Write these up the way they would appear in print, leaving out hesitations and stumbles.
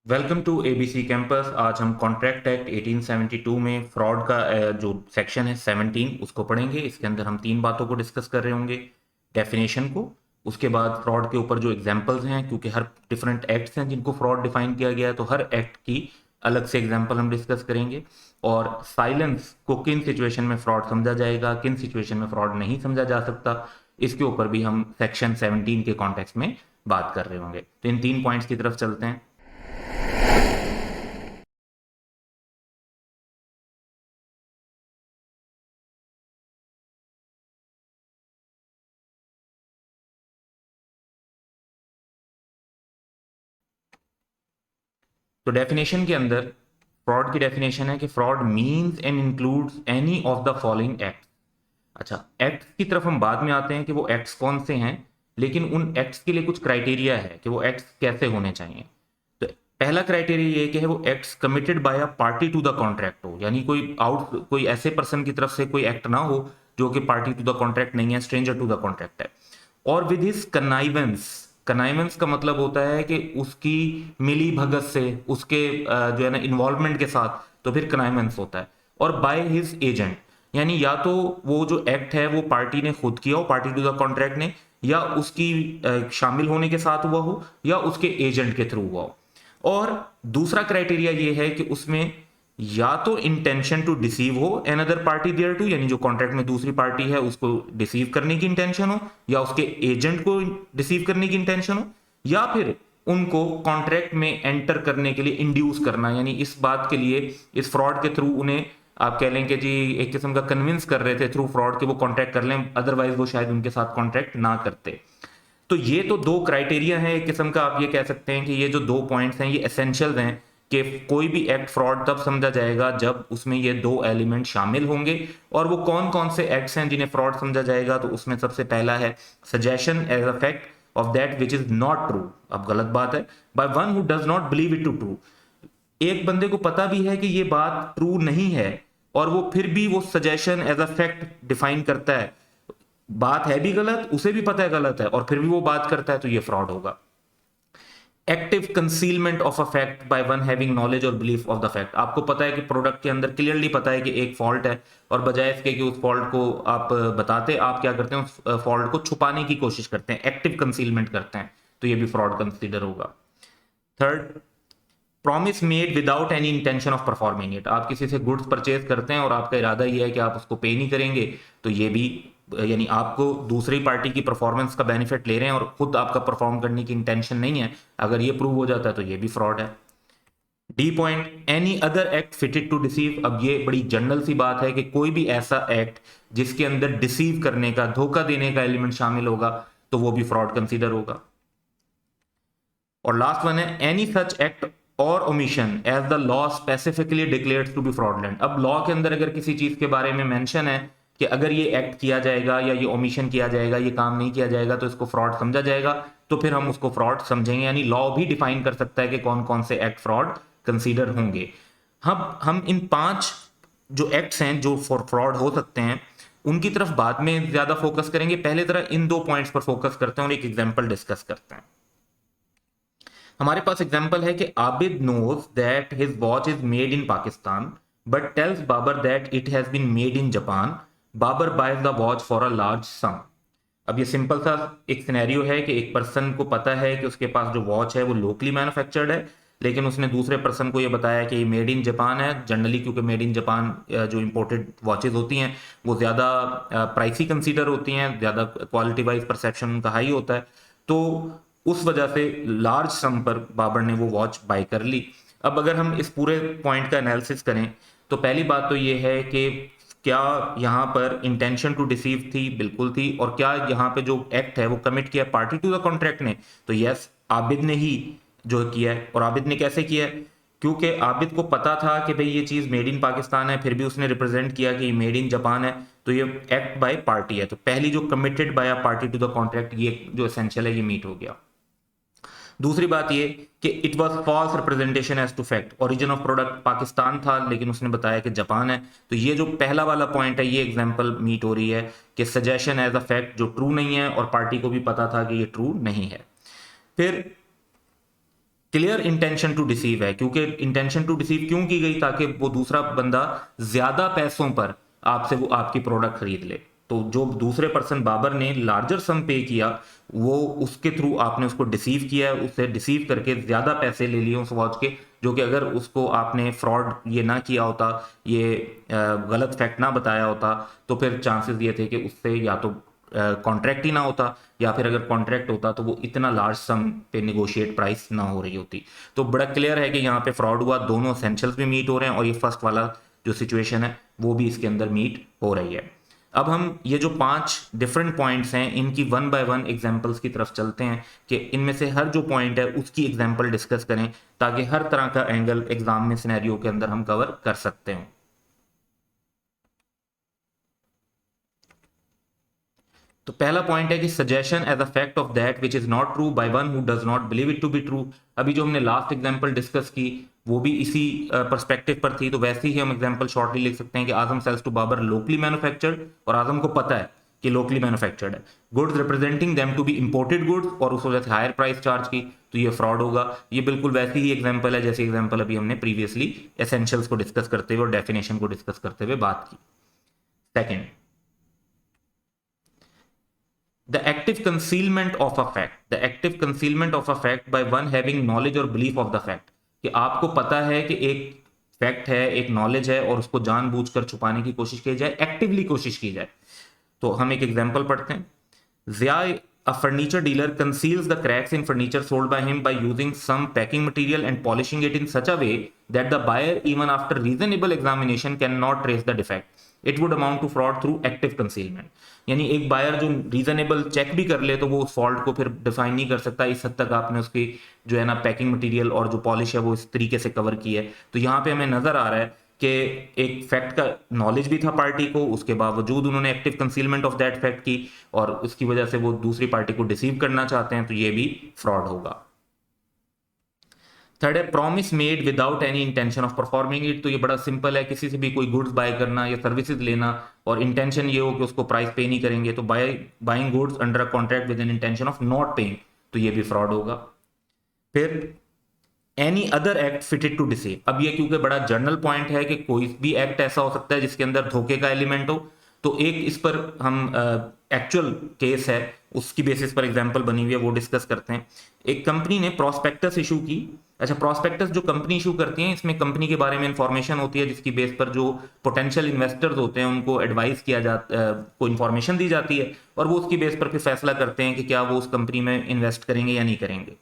Welcome to ABC campus. आज हम contract act 1872 में फ्रॉड का जो सेक्शन है 17 उसको पढ़ेंगे। इसके अंदर हम तीन बातों को डिस्कस कर रहे होंगे। डेफिनेशन को, उसके बाद फ्रॉड के ऊपर जो एग्जांपल्स हैं, क्योंकि हर डिफरेंट एक्ट्स हैं जिनको फ्रॉड डिफाइन किया गया है, तो हर एक्ट की अलग से एग्जांपल हम डिस्कस करेंगे। और साइलेंस को किन सिचुएशन में फ्रॉड समझा जाएगा, किन सिचुएशन में फ्रॉड नहीं समझा जा सकता, इसके ऊपर भी हम सेक्शन 17 के कॉन्टेक्स्ट में बात कर रहे होंगे। तो इन तीन पॉइंट्स की तरफ चलते हैं। तो डेफिनेशन के अंदर फ्रॉड की डेफिनेशन है कि fraud means and includes any of the following act. अच्छा, एक्ट्स की तरफ हम बाद में आते हैं कि वो एक्ट्स कौन से हैं, लेकिन उन एक्ट्स के लिए कुछ क्राइटेरिया है कि वो एक्ट्स कैसे होने चाहिए। तो पहला क्राइटेरिया ये कि है वो acts committed by a party to the contract हो, यानी कोई ऐसे पर्सन की तरफ से कोई एक्ट ना हो जो कि पार्टी टू द कॉन्ट्रैक्ट नहीं है, स्ट्रेंजर टू द कॉन्ट्रैक्ट है। और विद हिज कनाइवेंस, कनाइवेंस का मतलब होता है कि उसकी मिली भगत से, उसके जो है ना इन्वॉल्वमेंट के साथ, तो फिर कनाइवेंस होता है। और बाय हिज एजेंट, यानी या तो वो जो एक्ट है वो पार्टी ने खुद किया हो, पार्टी टू द कॉन्ट्रैक्ट ने, या उसकी शामिल होने के साथ हुआ हो, या उसके एजेंट के थ्रू हुआ हो। और दूसरा क्राइटेरिया ये है कि उसमें या तो इंटेंशन टू डिसीव हो अनदर पार्टी देयर टू, यानी जो कॉन्ट्रैक्ट में दूसरी पार्टी है उसको डिसीव करने की इंटेंशन हो, या उसके एजेंट को डिसीव करने की इंटेंशन हो, या फिर उनको कॉन्ट्रैक्ट में एंटर करने के लिए इंड्यूस करना, यानी इस बात के लिए, इस फ्रॉड के थ्रू उन्हें आप कह लें कि जी एक किस्म का कन्विंस कर रहे थे थ्रू फ्रॉड के वो कॉन्ट्रैक्ट कर लें, अदरवाइज वो शायद उनके साथ कॉन्ट्रैक्ट ना करते। तो ये तो दो क्राइटेरिया हैं एक किस्म का, आप ये कह सकते हैं कि ये जो दो पॉइंट्स हैं ये एसेंशियल्स हैं कि कोई भी एक्ट फ्रॉड तब समझा जाएगा जब उसमें ये दो एलिमेंट शामिल होंगे। और वो कौन कौन से एक्ट्स हैं जिन्हें फ्रॉड समझा जाएगा, तो उसमें सबसे पहला है suggestion as a fact of that which is not true. अब गलत बात है, by one who does not believe it to true. एक बंदे को पता भी है कि ये बात ट्रू नहीं है, और वो फिर भी वो suggestion as a fact define करता है। बात है भी गलत, उसे भी पता है गलत है, और फिर भी वो बात करता है, तो ये फ्रॉड होगा। Active concealment of a fact by one having knowledge और बिलीफ ऑफ द फैक्ट। आपको पता है कि प्रोडक्ट के अंदर क्लियरली पता है कि एक फॉल्ट है, और बजाय इसके कि उस फॉल्ट को आप बताते, आप क्या करते हैं, उस फॉल्ट को छुपाने की कोशिश करते हैं, एक्टिव कंसीलमेंट करते हैं, तो ये भी फ्रॉड कंसीडर होगा। Third, promise made without any intention of performing it. आप किसी से गुड्स परचेज करते हैं और आपका इरादा ये है कि आप उसको पे नहीं करेंगे, तो ये भी, यानी आपको दूसरी पार्टी की परफॉर्मेंस का बेनिफिट ले रहे हैं और खुद आपका परफॉर्म करने की इंटेंशन नहीं है, अगर ये प्रूव हो जाता है तो ये भी फ्रॉड है। D point, any other act fitted to deceive. अब ये बड़ी जनरल सी बात है कि कोई भी ऐसा एक्ट जिसके अंदर डिसीव करने का, धोखा देने का एलिमेंट शामिल होगा, तो वो भी फ्रॉड कंसीडर होगा। और लास्ट वन है एनी सच एक्ट और omission as the law specifically declares to be fraudulent. अब लॉ के अंदर अगर किसी चीज के बारे में मेंशन है कि अगर ये एक्ट किया जाएगा या ये ओमिशन किया जाएगा, ये काम नहीं किया जाएगा, तो इसको फ्रॉड समझा जाएगा, तो फिर हम उसको फ्रॉड समझेंगे। यानी लॉ भी डिफाइन कर सकता है कि कौन कौन से एक्ट फ्रॉड कंसीडर होंगे। हम इन पांच जो एक्ट्स हैं जो फॉर फ्रॉड हो सकते हैं, उनकी तरफ बाद में ज्यादा फोकस करेंगे। पहले तरह इन दो पॉइंट्स पर फोकस करते हैं और एक एग्जांपल डिस्कस करते हैं। हमारे पास एग्जांपल है कि Abid knows that his watch is made in Pakistan but tells Babar that it has been made in Japan. Babar buys the watch for a large sum. अब ये सिंपल सा एक सिनेरियो है कि एक पर्सन को पता है कि उसके पास जो वॉच है वो लोकली मैन्युफैक्चर्ड है, लेकिन उसने दूसरे पर्सन को ये बताया कि ये मेड इन जापान है। जनरली क्योंकि मेड इन जापान जो इंपोर्टेड वॉचेज होती हैं वो ज़्यादा प्राइसी कंसीडर होती हैं, ज़्यादा क्वालिटी वाइज परसेप्शन उनका हाई होता है, तो उस वजह से लार्ज सम पर बाबर ने वो वॉच बाय कर ली। अब अगर हम इस पूरे पॉइंट का एनालिसिस करें, तो पहली बात तो ये है कि क्या यहाँ पर इंटेंशन टू डिसीव थी? बिल्कुल थी। और क्या यहाँ पे जो एक्ट है वो कमिट किया पार्टी टू द कॉन्ट्रैक्ट ने? तो यस, आबिद ने ही जो किया है। और आबिद ने कैसे किया है? क्योंकि आबिद को पता था कि भाई ये चीज़ मेड इन पाकिस्तान है, फिर भी उसने रिप्रेजेंट किया कि मेड इन जापान है, तो ये एक्ट बाय पार्टी है। तो पहली जो committed by a party to the contract, ये जो एसेंशियल है ये मीट हो गया। दूसरी बात ये कि it was false representation as to fact. Origin of product Pakistan था, लेकिन उसने बताया कि जापान है। तो ये जो पहला वाला पॉइंट है, ये एग्जांपल मीट हो रही है कि सजेशन एज अ फैक्ट जो ट्रू नहीं है और पार्टी को भी पता था कि ये ट्रू नहीं है। फिर क्लियर इंटेंशन टू डिसीव है, क्योंकि इंटेंशन टू डिसीव क्यों की गई, ताकि वो दूसरा बंदा ज्यादा पैसों पर आपसे वो आपकी प्रोडक्ट खरीद ले। तो जो दूसरे पर्सन बाबर ने लार्जर सम पे किया, वो उसके थ्रू आपने उसको डिसीव किया है, उससे डिसीव करके ज्यादा पैसे ले लिए उस वॉच के, जो कि अगर उसको आपने फ्रॉड ये ना किया होता, ये गलत फैक्ट ना बताया होता, तो फिर चांसेस ये थे कि उससे या तो कॉन्ट्रैक्ट ही ना होता, या फिर अगर कॉन्ट्रैक्ट होता तो वो इतना लार्ज सम पे निगोशिएट प्राइस ना हो रही होती। तो बड़ा क्लियर है कि यहाँ पे फ्रॉड हुआ, दोनों एसेंशियल्स भी मीट हो रहे हैं, और ये फर्स्ट वाला जो सिचुएशन है वो भी इसके अंदर मीट हो रही है। अब हम ये जो 5 डिफरेंट पॉइंट्स हैं, इनकी वन बाय वन एग्जांपल्स की तरफ चलते हैं कि इनमें से हर जो पॉइंट है उसकी एग्जांपल डिस्कस करें, ताकि हर तरह का एंगल एग्जाम में सिनेरियो के अंदर हम कवर कर सकते हैं। तो पहला पॉइंट है कि suggestion as a fact of that which is not true by one who does not believe it to be true. अभी जो हमने लास्ट एग्जांपल डिस्कस की वो भी इसी पर्सपेक्टिव पर थी, तो वैसे ही हम एग्जांपल शॉर्टली लिख सकते हैं कि Azam sells to Babar locally manufactured, और आजम को पता है कि लोकली मैन्युफैक्चर्ड है, goods representing them to be imported goods, और उस वजह से हायर प्राइस चार्ज की, तो ये फ्रॉड होगा। ये बिल्कुल वैसी ही एग्जांपल है जैसे एग्जांपल अभी हमने प्रीवियसली एसेंशियल्स को डिस्कस करते हुए और डेफिनेशन को डिस्कस करते हुए बात की। Second, the active concealment of a fact, the active concealment of a fact by one having knowledge or belief of the fact, कि आपको पता है कि एक फैक्ट है, एक नॉलेज है, और उसको जानबूझकर छुपाने की कोशिश की जाए, एक्टिवली कोशिश की जाए। तो हम एक एग्जांपल पढ़ते हैं। जिया, a furniture dealer conceals the cracks in furniture sold by him by using some packing material and polishing it in such a way that the buyer, even after reasonable examination, cannot trace the defect. It would amount to fraud through active concealment. यानी एक buyer जो reasonable check भी कर ले तो वो उस fault को फिर डिफाइन नहीं कर सकता, इस हद तक आपने उसकी जो है ना पैकिंग मटेरियल और जो पॉलिश है वो इस तरीके से कवर की है। तो यहाँ पे हमें नजर आ रहा है कि एक फैक्ट का नॉलेज भी था पार्टी को, उसके बावजूद उन्होंने active concealment of that fact की, और उसकी वजह से वो दूसरी पार्टी को डिसीव करना चाहते हैं, तो ये भी फ्रॉड होगा। थर्ड है promise made without any intention of performing it. तो ये बड़ा सिंपल है, किसी से भी कोई गुड्स बाय करना या सर्विसेज लेना और इंटेंशन ये हो कि उसको प्राइस पे नहीं करेंगे, तो buying goods under a contract with an intention of not paying, तो ये भी फ्रॉड होगा। फिर any other act fitted to deceive. अब ये क्योंकि बड़ा जनरल पॉइंट है कि कोई भी एक्ट ऐसा हो सकता है जिसके अंदर धोखे का एलिमेंट हो, तो एक इस पर हम एक्चुअल केस है उसकी बेसिस पर एग्जांपल बनी हुई है वो डिस्कस करते हैं। एक कंपनी ने प्रोस्पेक्टस इशू की। अच्छा, प्रोस्पेक्टस जो कंपनी इशू करती है इसमें कंपनी के बारे में इंफॉर्मेशन होती है, जिसकी बेस पर जो पोटेंशियल इन्वेस्टर्स होते हैं उनको एडवाइस किया जाता को इन्फॉर्मेशन दी जाती है, और वो उसकी बेस पर फिर फैसला करते हैं कि क्या वो उस कंपनी में इन्वेस्ट करेंगे या नहीं करेंगे।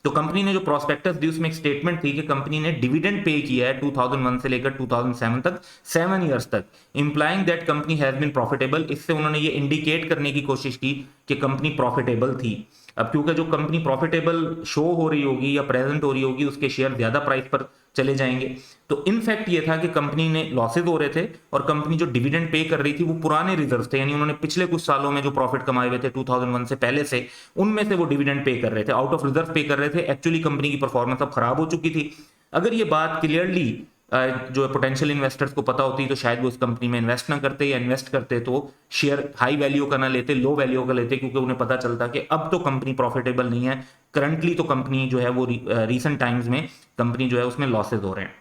तो कंपनी ने जो प्रोस्पेक्टस दी उसमें एक स्टेटमेंट थी कि कंपनी ने डिविडेंड पे किया है 2001 से लेकर 2007 तक, 7 ईयर्स तक, implying that company has been profitable. इससे उन्होंने ये इंडिकेट करने की कोशिश की कि कंपनी प्रॉफिटेबल थी। अब क्योंकि जो कंपनी प्रॉफिटेबल शो हो रही होगी या प्रेजेंट हो रही होगी उसके शेयर ज्यादा प्राइस पर चले जाएंगे। तो इनफैक्ट ये था कि कंपनी ने लॉसेज हो रहे थे, और कंपनी जो डिविडेंड पे कर रही थी वो पुराने रिजर्व थे, यानी उन्होंने पिछले कुछ सालों में जो प्रॉफिट कमाए हुए थे 2001 से पहले से, उनमें से वो डिविडेंड पे कर रहे थे, आउट ऑफ रिजर्व पे कर रहे थे। एक्चुअली कंपनी की परफॉर्मेंस अब खराब हो चुकी थी। अगर ये बात क्लियरली जो पोटेंशियल इन्वेस्टर्स को पता होती तो शायद वो उस कंपनी में इन्वेस्ट ना करते, या इन्वेस्ट करते तो शेयर हाई वैल्यू का ना लेते, लो वैल्यू का लेते, क्योंकि उन्हें पता चलता कि अब तो कंपनी प्रॉफिटेबल नहीं है। करंटली तो कंपनी जो है वो रीसेंट टाइम्स में कंपनी जो है उसमें लॉसेज हो रहे हैं।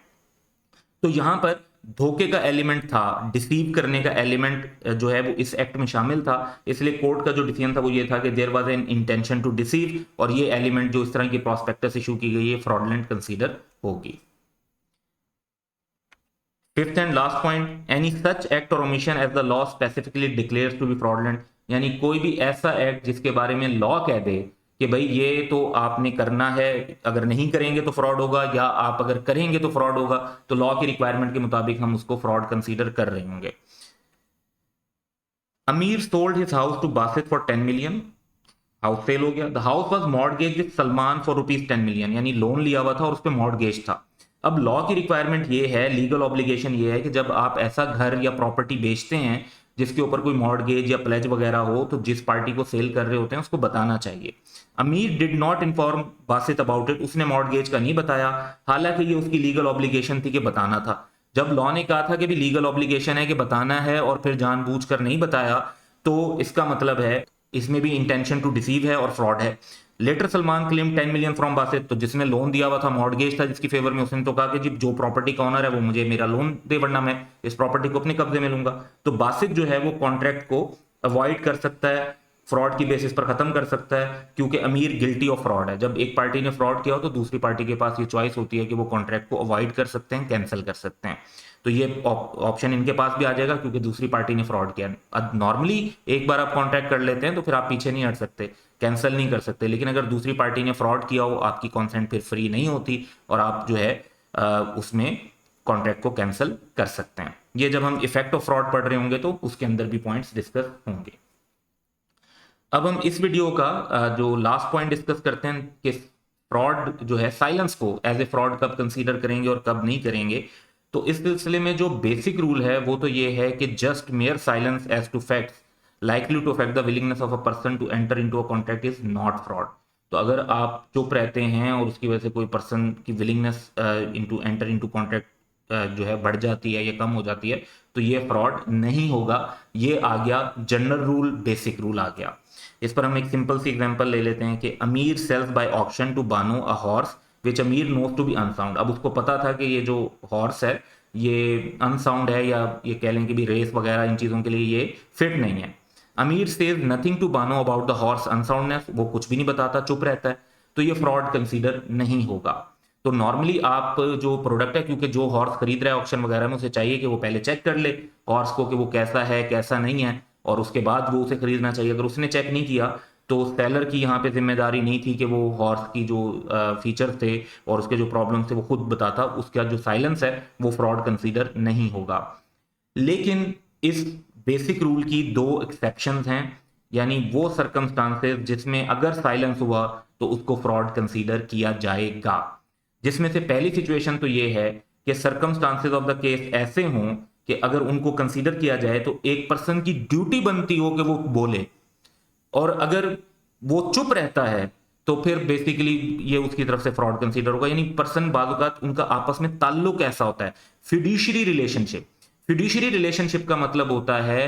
तो यहां पर धोखे का एलिमेंट था, डिसीव करने का एलिमेंट जो है वो इस एक्ट में शामिल था, इसलिए कोर्ट का जो डिसीजन था वो ये था कि there was an intention to deceive, और ये एलिमेंट जो इस तरह की प्रोस्पेक्टस इशू की गई है फ्रॉडलेंट कंसीडर होगी। Fifth and last point, any such act और omission as the law specifically declares to be fraudulent. यानी कोई भी ऐसा एक्ट जिसके बारे में लॉ कह दे कि भाई ये तो आपने करना है, अगर नहीं करेंगे तो फ्रॉड होगा, या आप अगर करेंगे तो फ्रॉड होगा, तो लॉ की रिक्वायरमेंट के मुताबिक हम उसको फ्रॉड कंसीडर कर रहे होंगे। Amir sold his house to Basit for 10 million, house sale हो गया। The house was mortgage with Salman for rupees 10 million, यानी लोन लिया हुआ था और उस पर मॉर्गेज था। अब लॉ की रिक्वायरमेंट ये है, लीगल ऑब्लिगेशन ये है कि जब आप ऐसा घर या प्रॉपर्टी बेचते हैं जिसके ऊपर कोई मॉर्गेज या प्लेज वगैरह हो, तो जिस पार्टी को सेल कर रहे होते हैं उसको बताना चाहिए। अमीर did not inform Basit about it, उसने मॉर्गेज का नहीं बताया, हालांकि ये उसकी लीगल ऑब्लिगेशन थी कि बताना था। जब लॉ ने कहा था कि भी लीगल ऑब्लिगेशन है कि बताना है और फिर जानबूझकर नहीं बताया, तो इसका मतलब है इसमें भी इंटेंशन टू डिसीव है और फ्रॉड है। Later Salman claim 10 million from Basit, तो जिसने लोन दिया हुआ था, मॉर्गेज था जिसकी फेवर में, उसने तो कहा कि जी जो प्रॉपर्टी का ऑनर है वो मुझे मेरा लोन दे वरना मैं इस प्रॉपर्टी को अपने कब्जे में लूंगा। तो बासित जो है वो कॉन्ट्रैक्ट को अवॉइड कर सकता है, फ्रॉड की बेसिस पर खत्म कर सकता है, क्योंकि अमीर गिल्टी ऑफ फ्रॉड है। जब एक पार्टी ने फ्रॉड किया हो तो दूसरी पार्टी के पास ये चॉइस होती है कि वो कॉन्ट्रैक्ट को अवॉइड कर सकते हैं, कैंसिल कर सकते हैं। तो ये ऑप्शन इनके पास भी आ जाएगा क्योंकि दूसरी पार्टी ने फ्रॉड किया। अब नॉर्मली एक बार आप कॉन्ट्रैक्ट कर लेते हैं तो फिर आप पीछे नहीं हट सकते, कैंसिल नहीं कर सकते, लेकिन अगर दूसरी पार्टी ने फ्रॉड किया हो, आपकी कॉन्सेंट फिर फ्री नहीं होती और आप जो है उसमें कॉन्ट्रैक्ट को कैंसिल कर सकते हैं। ये जब हम इफेक्ट ऑफ फ्रॉड पढ़ रहे होंगे तो उसके अंदर भी पॉइंट्स डिस्कस होंगे। अब हम इस वीडियो का जो लास्ट पॉइंट डिस्कस करते हैं कि फ्रॉड जो है, साइलेंस को एज ए फ्रॉड कब कंसीडर करेंगे और कब नहीं करेंगे। तो इस सिलसिले में जो बेसिक रूल है वो तो ये है कि just mere silence as to facts likely to affect the willingness of a person to enter into a contract is not fraud. तो अगर आप चुप रहते हैं और उसकी वजह से कोई पर्सन की willingness into enter into contract जो है बढ़ जाती है या कम हो जाती है, तो ये फ्रॉड नहीं होगा। ये आ गया जनरल रूल, बेसिक रूल आ गया। इस पर हम एक सिंपल सी एग्जांपल ले लेते हैं कि Amir sells by auction to Bano a horse which Amir knows to be unsound. अब उसको पता था कि ये जो हॉर्स है ये अनसाउंड है, या ये कह लें कि भी रेस वगैरह इन चीज़ों के लिए ये फिट नहीं है। Amir says nothing to Bano about the horse unsoundness, वो कुछ भी नहीं बताता, चुप रहता है, तो ये फ्रॉड कंसीडर नहीं होगा। तो नॉर्मली आप जो प्रोडक्ट है, क्योंकि जो हॉर्स खरीद रहा है ऑक्शन वगैरह में, उसे चाहिए कि वो पहले चेक कर ले हॉर्स को कि वो कैसा है कैसा नहीं है, और उसके बाद वो उसे खरीदना चाहिए। अगर उसने चेक नहीं किया तो सेलर की यहाँ पे जिम्मेदारी नहीं थी कि वो हॉर्स की जो फीचर थे और उसके जो प्रॉब्लम थे वो खुद बताता। उसका जो साइलेंस है वो फ्रॉड कंसीडर नहीं होगा। लेकिन इस बेसिक रूल की दो एक्सेप्शंस हैं, यानी वो सर्कमस्टांसेस जिसमें अगर साइलेंस हुआ तो उसको फ्रॉड कंसीडर किया जाएगा। जिसमें से पहली सिचुएशन तो ये है कि सर्कमस्टांसेस ऑफ द केस ऐसे हों कि अगर उनको कंसीडर किया जाए तो एक पर्सन की ड्यूटी बनती हो कि वो बोले, और अगर वो चुप रहता है तो फिर बेसिकली ये उसकी तरफ से फ्रॉड कंसीडर होगा। यानी पर्सन बाजुकात उनका आपस में ताल्लुक ऐसा होता है, फिड्यूशियरी रिलेशनशिप। फिड्यूशियरी रिलेशनशिप का मतलब होता है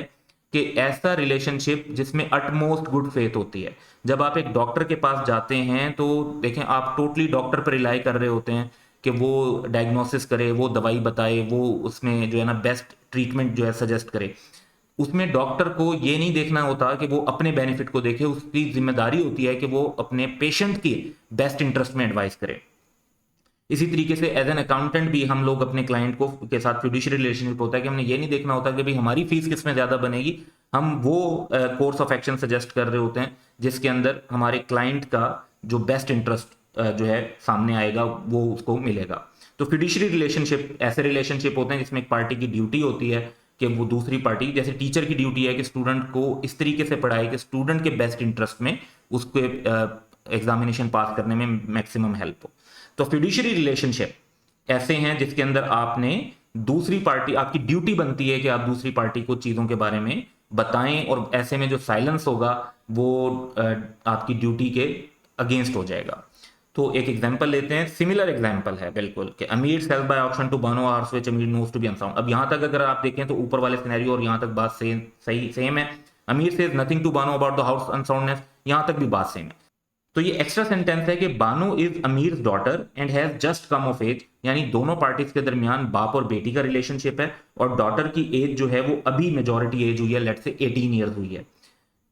कि ऐसा रिलेशनशिप जिसमें अटमोस्ट गुड फेथ होती है। जब आप एक डॉक्टर के पास जाते हैं तो देखें, आप टोटली डॉक्टर पर रिलाई कर रहे होते हैं कि वो डायग्नोसिस करे, वो दवाई बताए, वो उसमें जो है ना बेस्ट ट्रीटमेंट जो है सजेस्ट करे। उसमें डॉक्टर को ये नहीं देखना होता कि वो अपने बेनिफिट को देखे, उसकी जिम्मेदारी होती है कि वो अपने पेशेंट की बेस्ट इंटरेस्ट में एडवाइस करे। इसी तरीके से एज एन अकाउंटेंट भी हम लोग अपने क्लाइंट को के साथ फिड्यूशियरी रिलेशनशिप होता है कि हमने ये नहीं देखना होता कि भाई हमारी फीस किसमें ज्यादा बनेगी। हम वो कोर्स ऑफ एक्शन सजेस्ट कर रहे होते हैं जिसके अंदर हमारे क्लाइंट का जो बेस्ट इंटरेस्ट जो है सामने आएगा वो उसको मिलेगा। तो फिड्यूशियरी रिलेशनशिप ऐसे रिलेशनशिप होते हैं जिसमें एक पार्टी की ड्यूटी होती है कि वो दूसरी पार्टी, जैसे टीचर की ड्यूटी है कि स्टूडेंट को इस तरीके से पढ़ाए कि स्टूडेंट के बेस्ट इंटरेस्ट में उसके एग्जामिनेशन पास करने में मैक्सिमम हेल्प हो। तो फिड्यूशियरी रिलेशनशिप ऐसे हैं जिसके अंदर आपने दूसरी पार्टी, आपकी ड्यूटी बनती है कि आप दूसरी पार्टी को चीजों के बारे में बताएं, और ऐसे में जो साइलेंस होगा वो आपकी ड्यूटी के अगेंस्ट हो जाएगा। तो एक एग्जांपल लेते हैं, सिमिलर एग्जांपल है बिल्कुल कि Amir sells by auction to Bano horse which Amir knows to be unsound. अब यहां तक अगर आप देखें तो ऊपर वाले सिनेरियो और यहां तक बात सेम है। Amir says nothing to Bano about the house unsoundness, यहां तक भी बात सेम है। तो ये एक्स्ट्रा सेंटेंस है कि Bano is Amir daughter and has just come of age, यानी दोनों पार्टीज के दरमियान बाप और बेटी का रिलेशनशिप है, और डॉटर की एज जो है वो अभी मेजोरिटी एज हुई है, लेट से 18 ईयर्स हुई है।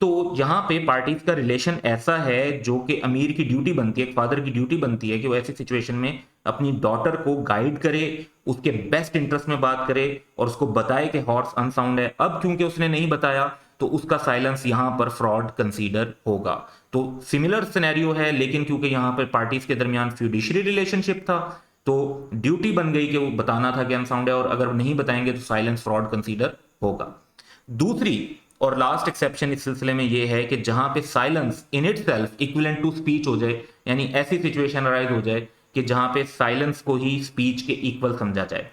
तो यहाँ पे पार्टीज का रिलेशन ऐसा है जो कि अमीर की ड्यूटी बनती है, फादर की ड्यूटी बनती है कि वो ऐसी सिचुएशन में अपनी डॉटर को गाइड करे, उसके बेस्ट इंटरेस्ट में बात करे और उसको बताए कि हॉर्स अनसाउंड है। अब क्योंकि उसने नहीं बताया तो उसका साइलेंस यहाँ पर फ्रॉड कंसीडर होगा। तो सिमिलर सिनेरियो है, लेकिन क्योंकि यहाँ पर पार्टीज के दरमियान फ्यूडिशरी रिलेशनशिप था तो ड्यूटी बन गई कि वो बताना था कि अनसाउंड है, और अगर नहीं बताएंगे तो साइलेंस फ्रॉड कंसीडर होगा। दूसरी और लास्ट एक्सेप्शन इस सिलसिले में यह है कि जहां पे silence in itself equivalent to speech हो जाए, यानी ऐसी सिचुएशन अराइज हो जाए कि जहां पे साइलेंस को ही स्पीच के इक्वल समझा जाए।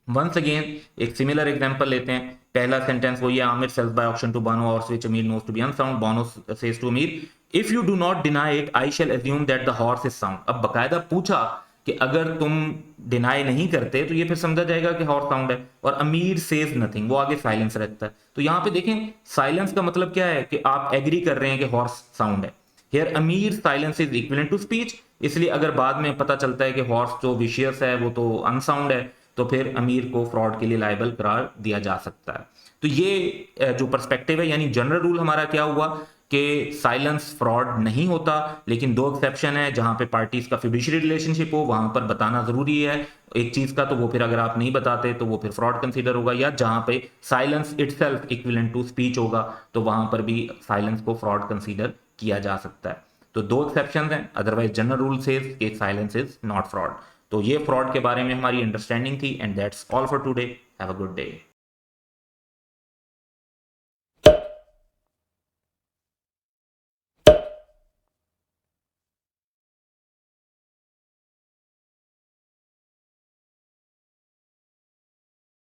वंस अगेन एक सिमिलर एग्जांपल लेते हैं। पहला सेंटेंस वो ये, Aamir sells by auction to Bano horse which Amir knows to be unsound. Bano says to Amir, if you do not deny it I shall assume that the horse is sound. अब बकायदा पूछा कि अगर तुम डिनाई नहीं करते तो ये फिर समझा जाएगा कि हॉर्स साउंड है, और अमीर सेज नथिंग, वो आगे साइलेंस रहता है। तो यहां पे देखें साइलेंस का मतलब क्या है कि आप एग्री कर रहे हैं कि हॉर्स साउंड है, here Amir silence is equivalent to speech, इसलिए अगर बाद में पता चलता है कि हॉर्स जो विशियस है वो तो अनसाउंड है, तो फिर अमीर को फ्रॉड के लिए लायबल करार दिया जा सकता है। तो ये जो पर्सपेक्टिव है, यानी जनरल रूल हमारा क्या हुआ कि साइलेंस फ्रॉड नहीं होता, लेकिन दो एक्सेप्शन है जहां पे पार्टीज का फिड्यूशियरी रिलेशनशिप हो, वहां पर बताना जरूरी है एक चीज का, तो वो फिर अगर आप नहीं बताते तो वो फिर फ्रॉड कंसीडर होगा, या जहां पे silence itself equivalent to speech होगा तो वहां पर भी साइलेंस को फ्रॉड कंसीडर किया जा सकता है। तो दो एक्सेप्शन हैं, अदरवाइज जनरल रूल सेज कि साइलेंस इज नॉट फ्रॉड। तो ये फ्रॉड के बारे में हमारी अंडरस्टैंडिंग थी, and that's all for today. Have a good day.